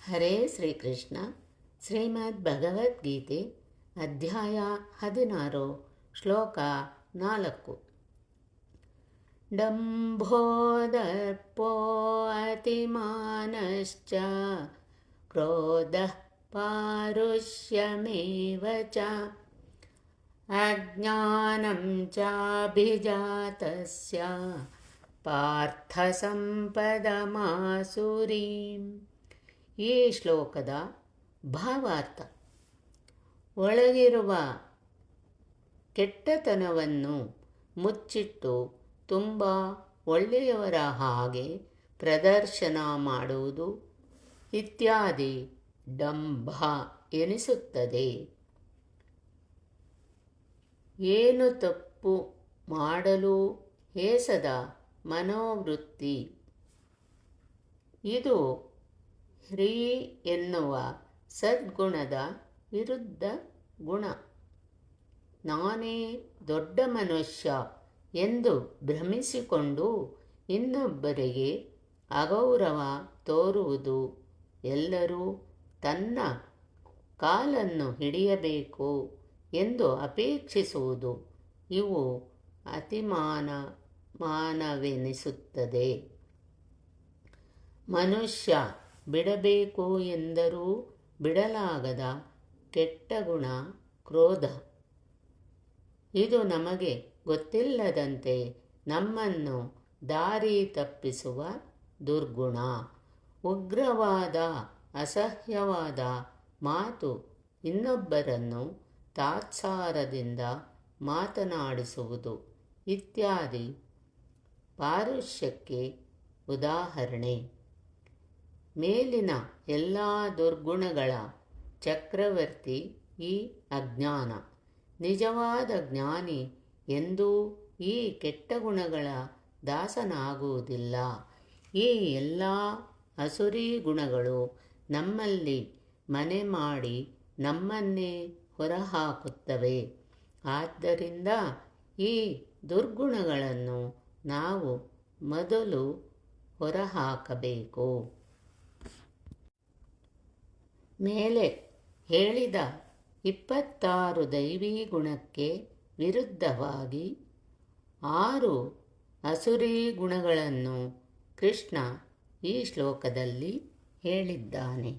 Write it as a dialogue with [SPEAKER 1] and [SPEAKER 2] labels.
[SPEAKER 1] ಹರೇ ಶ್ರೀಕೃಷ್ಣ. ಶ್ರೀಮದ್ ಭಗವದ್ಗೀತೆ ಅಧ್ಯಾಯ 16 ಶ್ಲೋಕ 4. ಡಂಭೋ ದರ್ಪೋ ಅತಿಮಾನಶ್ಚ ಕ್ರೋಧಃ ಪಾರುಷ್ಯಮೇವ ಚ ಅಜ್ಞಾನಂ ಚಾಭಿಜಾತಸ್ಯ ಪಾರ್ಥ ಸಂಪದಮಾಸುರೀಂ. ಈ ಶ್ಲೋಕದ ಭಾವಾರ್ಥ: ಒಳಗಿರುವ ಕೆಟ್ಟತನವನ್ನು ಮುಚ್ಚಿಟ್ಟು ತುಂಬ ಒಳ್ಳೆಯವರ ಹಾಗೆ ಪ್ರದರ್ಶನ ಮಾಡುವುದು ಇತ್ಯಾದಿ ಡಂಭ ಎನಿಸುತ್ತದೆ. ಏನು ತಪ್ಪು ಮಾಡಲು ಹೇಸದ ಮನೋವೃತ್ತಿ. ಇದು ಹ್ರೀ ಎನ್ನುವ ಸದ್ಗುಣದ ವಿರುದ್ಧ ಗುಣ. ನಾನೇ ದೊಡ್ಡ ಮನುಷ್ಯ ಎಂದು ಭ್ರಮಿಸಿಕೊಂಡು ಇನ್ನೊಬ್ಬರಿಗೆ ಅಗೌರವ ತೋರುವುದು, ಎಲ್ಲರೂ ತನ್ನ ಕಾಲನ್ನು ಹಿಡಿಯಬೇಕು ಎಂದು ಅಪೇಕ್ಷಿಸುವುದು, ಇವು ಮಾನವೆನಿಸುತ್ತದೆ. ಮನುಷ್ಯ ಬಿಡಬೇಕು ಎಂದರೂ ಬಿಡಲಾಗದ ಕೆಟ್ಟ ಗುಣ ಕ್ರೋಧ. ಇದು ನಮಗೆ ಗೊತ್ತಿಲ್ಲದಂತೆ ನಮ್ಮನ್ನು ದಾರಿ ತಪ್ಪಿಸುವ ದುರ್ಗುಣ. ಉಗ್ರವಾದ ಅಸಹ್ಯವಾದ ಮಾತು, ಇನ್ನೊಬ್ಬರನ್ನು ತಾತ್ಸಾರದಿಂದ ಮಾತನಾಡಿಸುವುದು ಇತ್ಯಾದಿ ಪಾರುಷ್ಯಕ್ಕೆ ಉದಾಹರಣೆ. ಮೇಲಿನ ಎಲ್ಲ ದುರ್ಗುಣಗಳ ಚಕ್ರವರ್ತಿ ಈ ಅಜ್ಞಾನ. ನಿಜವಾದ ಜ್ಞಾನಿ ಎಂದೂ ಈ ಕೆಟ್ಟ ಗುಣಗಳ ದಾಸನಾಗುವುದಿಲ್ಲ. ಈ ಎಲ್ಲ ಅಸುರಿ ಗುಣಗಳು ನಮ್ಮಲ್ಲಿ ಮನೆ ಮಾಡಿ ನಮ್ಮನ್ನೇ ಹೊರಹಾಕುತ್ತವೆ. ಆದ್ದರಿಂದ ಈ ದುರ್ಗುಣಗಳನ್ನು ನಾವು ಮೊದಲು ಹೊರಹಾಕಬೇಕು. ಮೇಲೆ ಹೇಳಿದ 26 ದೈವೀ ಗುಣಕ್ಕೆ ವಿರುದ್ಧವಾಗಿ 6 ಅಸುರಿ ಗುಣಗಳನ್ನು ಕೃಷ್ಣ ಈ ಶ್ಲೋಕದಲ್ಲಿ ಹೇಳಿದ್ದಾನೆ.